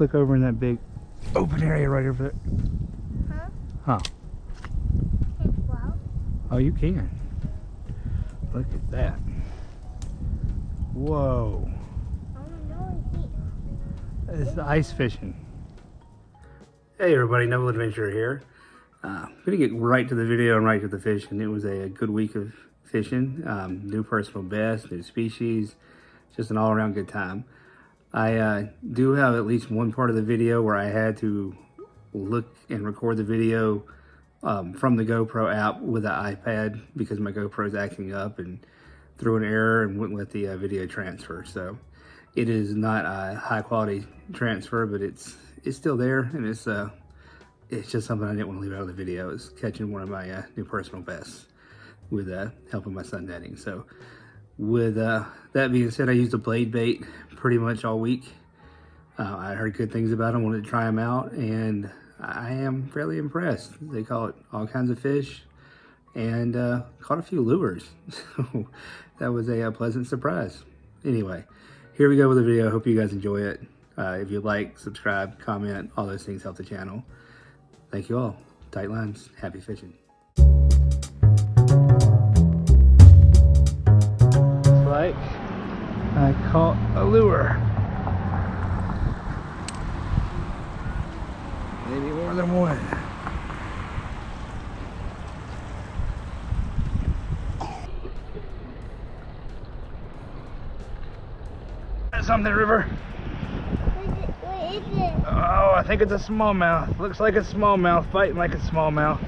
Let's look over in that big open area right over there. Huh? Huh? Can I float? Oh, you can. Look at that. Whoa. I don't know if It's ice fishing. Hey everybody, Noble Adventurer here. I'm gonna get right to the video and right to the fishing. It was a good week of fishing. New personal best, new species, just an all-around good time. I do have at least one part of the video where I had to look and record the video from the GoPro app with the iPad because my GoPro is acting up and threw an error and wouldn't let the video transfer. So it is not a high quality transfer, but it's still there, and it's just something I didn't want to leave out of the video. Is catching one of my new personal bests with helping my son netting. So with that being said, I used a blade bait pretty much all week. I heard good things about them, wanted to try them out, and I am fairly impressed. They caught all kinds of fish and caught a few lures. So that was a pleasant surprise. Anyway, here we go with the video. I hope you guys enjoy it. If you like, subscribe, comment, all those things help the channel. Thank you all. Tight lines, happy fishing. Looks like I caught a lure. Maybe more than one. That's something, River. What is it? Oh, I think it's a smallmouth. Looks like a smallmouth, fighting like a smallmouth.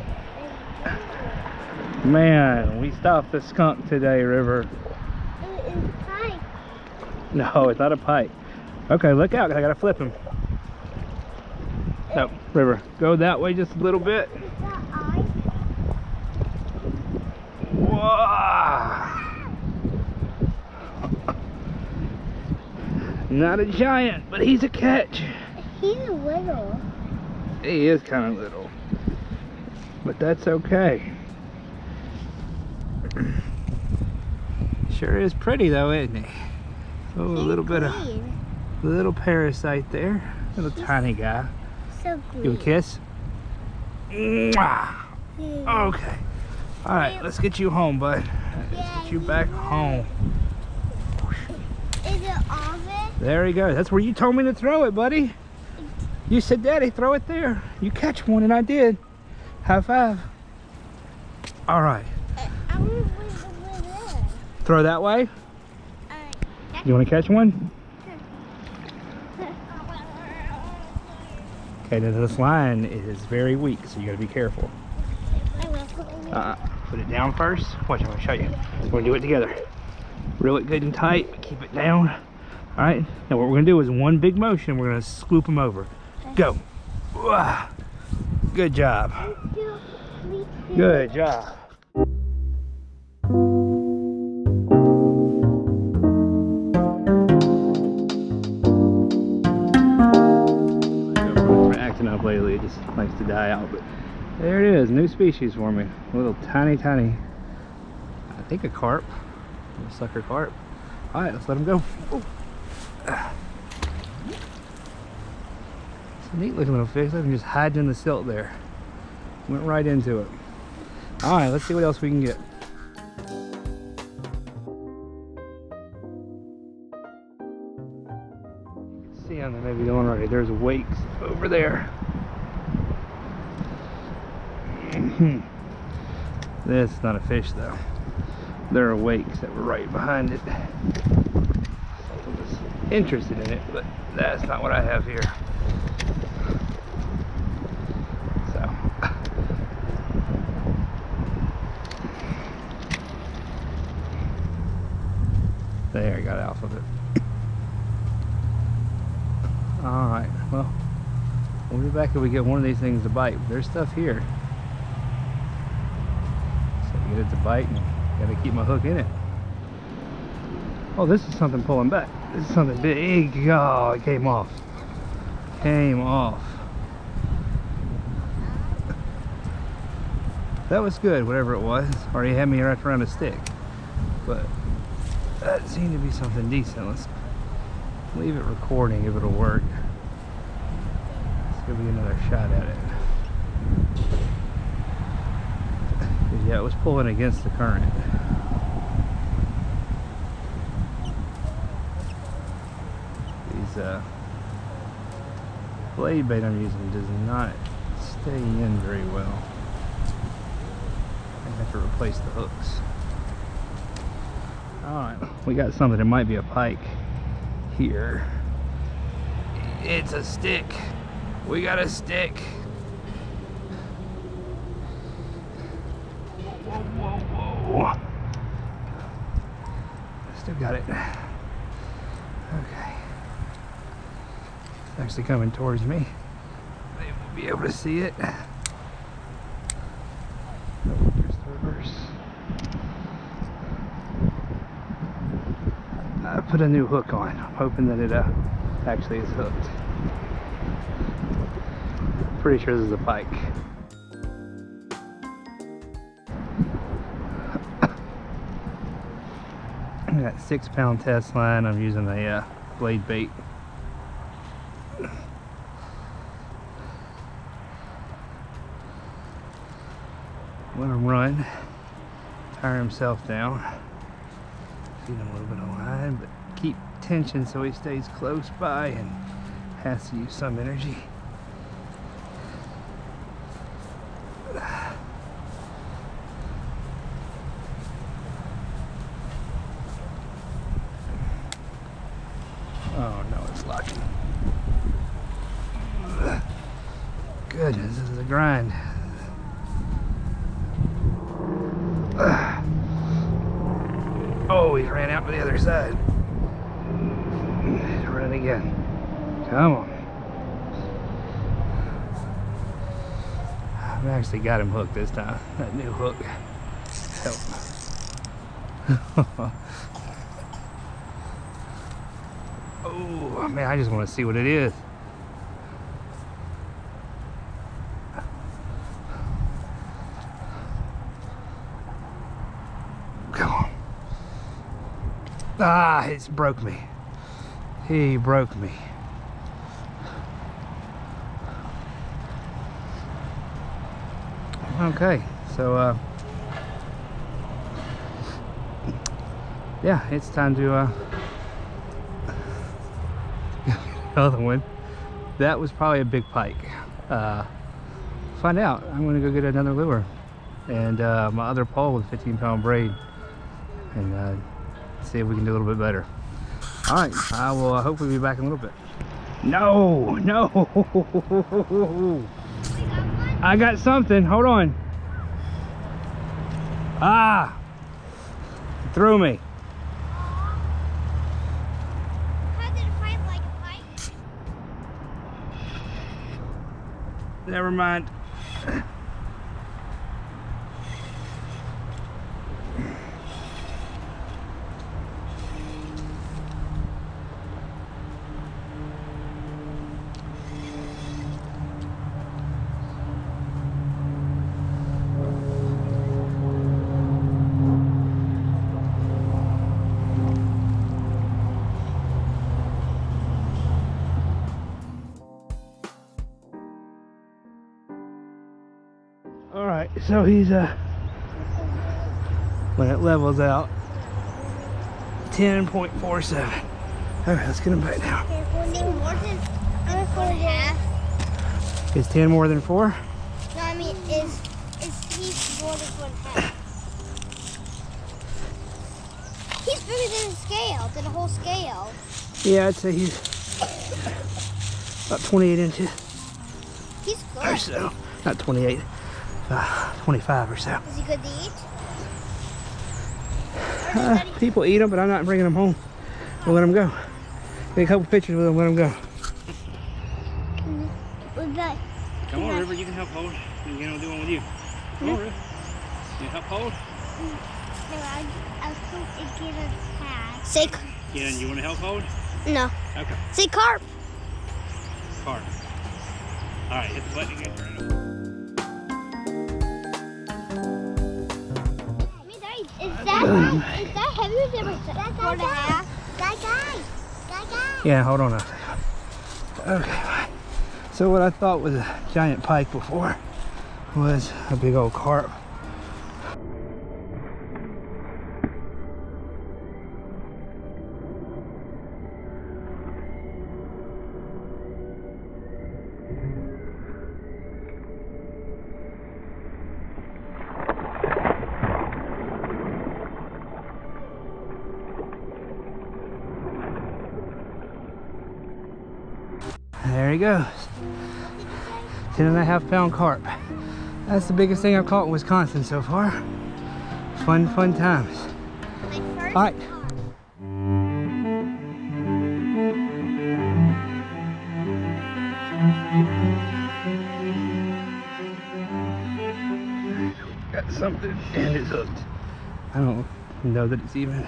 Man, we stopped the skunk today, River. It's a pike. No, it's not a pike. Okay, look out, I gotta flip him. No, River, go that way just a little bit. Is that ice? Whoa! Not a giant, but he's a catch. He's little. He is kind of little, but that's okay. Sure is pretty though, isn't he? Oh, a little bit of little parasite there, little tiny guy. So green. You a kiss? Mwah! Okay. All right, let's get you home, bud. Let's get you back home. Is it off it? There he goes. That's where you told me to throw it, buddy. You said, Daddy, throw it there. You catch one, and I did. High five. All right. I want to put it over there. Throw that way. You want to catch one? Okay, now this line is very weak, so you got to be careful. Put it down first. Watch, I'm going to show you. We're going to do it together. Reel it good and tight, but keep it down. All right. Now what we're going to do is one big motion. We're going to swoop them over. Go. Good job. Good job. Acting up lately, it just likes to die out, but there it is, new species for me. A little tiny, I think a carp, a sucker carp. All right, let's let him go. It's a neat looking little fish. Look at him just hiding in the silt there. Went right into it. All right, let's see what else we can get. See on there, maybe going right. There's wakes over there. This is not a fish though. There are wakes that were right behind it. I was interested in it, but that's not what I have here. So there, I got off of it. All right, well, we'll be back if we get one of these things to bite. There's stuff here. So get it to bite, and gotta keep my hook in it. Oh, this is something pulling back. This is something big. Oh, it came off. Came off. That was good, whatever it was. Already had me wrapped around a stick. But that seemed to be something decent. Let's leave it recording if it'll work. if we get another shot at it. Yeah, it was pulling against the current. These blade bait I'm using does not stay in very well. I have to replace the hooks. Alright, we got something. It might be a pike here. It's a stick. We got a stick. Whoa, whoa, whoa. Still got it. Okay. It's actually coming towards me. Maybe we'll be able to see it. There's the reverse. I put a new hook on. I'm hoping that it actually is hooked. Pretty sure this is a pike. I got 6-pound test line. I'm using a blade bait. Let him run, tire himself down, feed him a little bit of line, but keep tension so he stays close by and has to use some energy. Oh no, it's locking. Goodness, this is a grind. Oh, he ran out to the other side. He's running again. Come on. I've actually got him hooked this time. That new hook helped. Oh man, I just want to see what it is. Come on. Ah, it's broke me. He broke me. Okay, so yeah, it's time to another one. That was probably a big pike. Find out. I'm gonna go get another lure and my other pole with 15-pound braid and see if we can do a little bit better. All right, I will hopefully be back in a little bit. No, no. I got something. Hold on. Ah, it threw me. How did it fight like a pike? Never mind. All right, so he's when it levels out 10.47. All right, let's get him back now. Is he more than 4.5? Is 10 more than 4? No, I mean, is he more than 4.5? He's bigger than the scale, than the whole scale. Yeah, I'd say he's about 28 inches He's good. or so. Not 28, 25 or so. Is he good to eat? People eat them, but I'm not bringing them home. We'll let them go. Take a couple pictures with them, let them go. Come on, River, you can help hold. You can do one with you. Come on, River. You help hold? I was going to get a tag. Say, Yeah, and you want to help hold? no. Okay. Say carp. Carp. All right, hit the button again. Is that heavy? Was it like 4.5? Guy. Yeah, hold on a second. Okay, fine. So what I thought was a giant pike before was a big old carp. There he goes. 10.5 pound carp. That's the biggest thing I've caught in Wisconsin so far. Fun times. All right. Got something and it's hooked. I don't know that it's even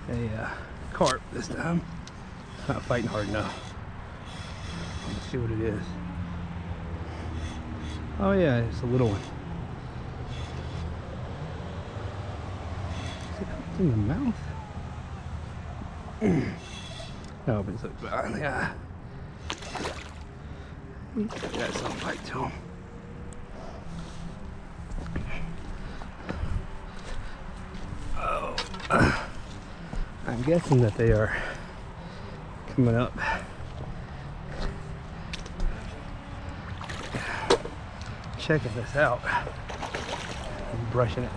a carp this time. It's not fighting hard enough. Let's see what it is. Oh yeah, it's a little one. Is it hooked in the mouth? No, but it's hooked behind the eye. Got some bite to him. Oh, I'm guessing that they are coming up. Checking this out. I'm brushing it.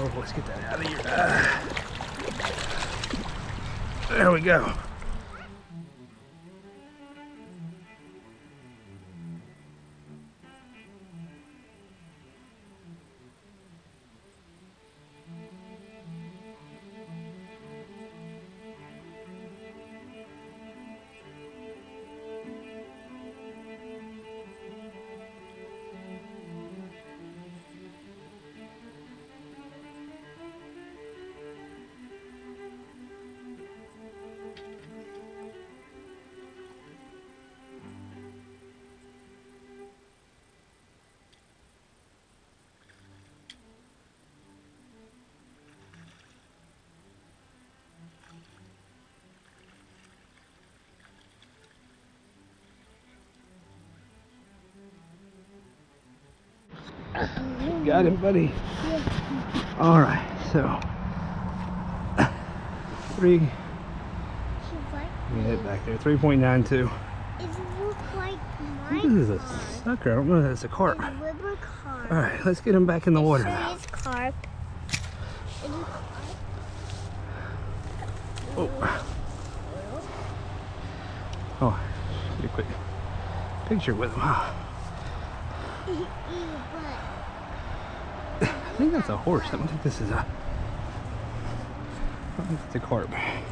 Oh, let's get that out of here. There we go. Got him, buddy. Yeah. All right, so three. Get it back there. 3.92. It looks like my This is a sucker. I don't know if that's a carp. A river carp. All right, let's get him back in the water now. It's carp. Oh. Oh, get a quick picture with him, huh? I think that's a horse. I don't think this is a. I don't think it's a carp. I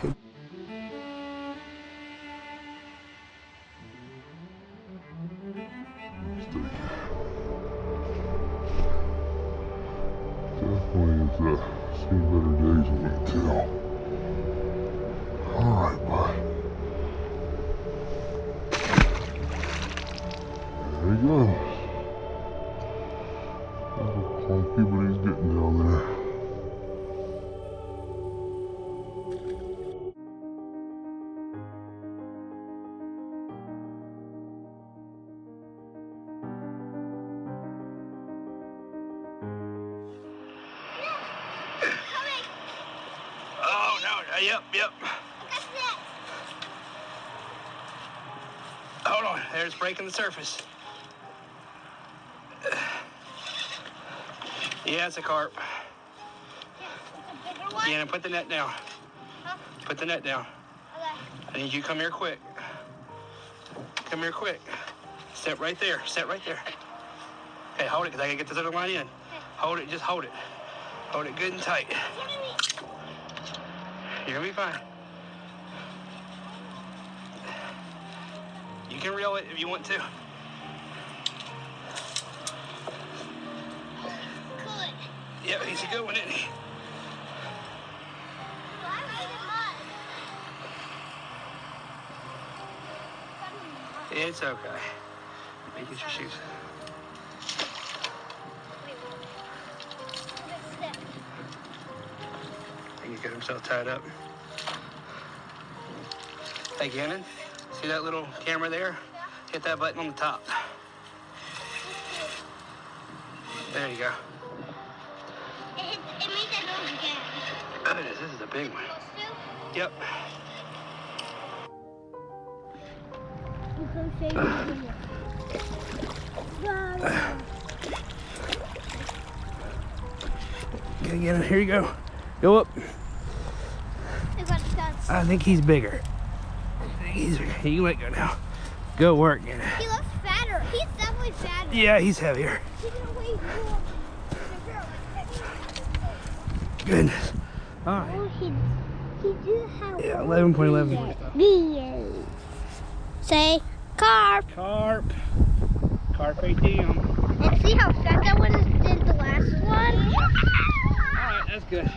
could. Definitely has seen better days on that tail. All right, bud. There he goes. Clunky, but he's getting down there. Oh no! Yep. Hold on. There's breaking the surface. Yeah, it's a carp. Yeah, now put the net down. Huh? Put the net down. Okay. I need you to come here quick. Come here quick. Step right there. Step right there. Okay, hold it, because I gotta get this other line in. Hold it, just hold it. Hold it good and tight. You're gonna be fine. You can reel it if you want to. Good. Yeah, he's a good one, isn't he? It's okay. Let me get your shoes. I think he's got himself tied up. Hey Gannon, see that little camera there? Hit that button on the top. There you go. It makes that noise again. Oh, it is. This is a big one. Yep. I'm so shaky. Okay, Gannon, here you go. Go up. I think he's bigger. You can let go now. Go work, Gannon. He looks fatter. He's definitely fatter. Yeah, he's heavier. He's gonna weigh more. Goodness. All right. Oh, he do have. Yeah, 11.11. Say carp. Carp. Carpe diem. And see how fat that one is than the last one? All right, that's good.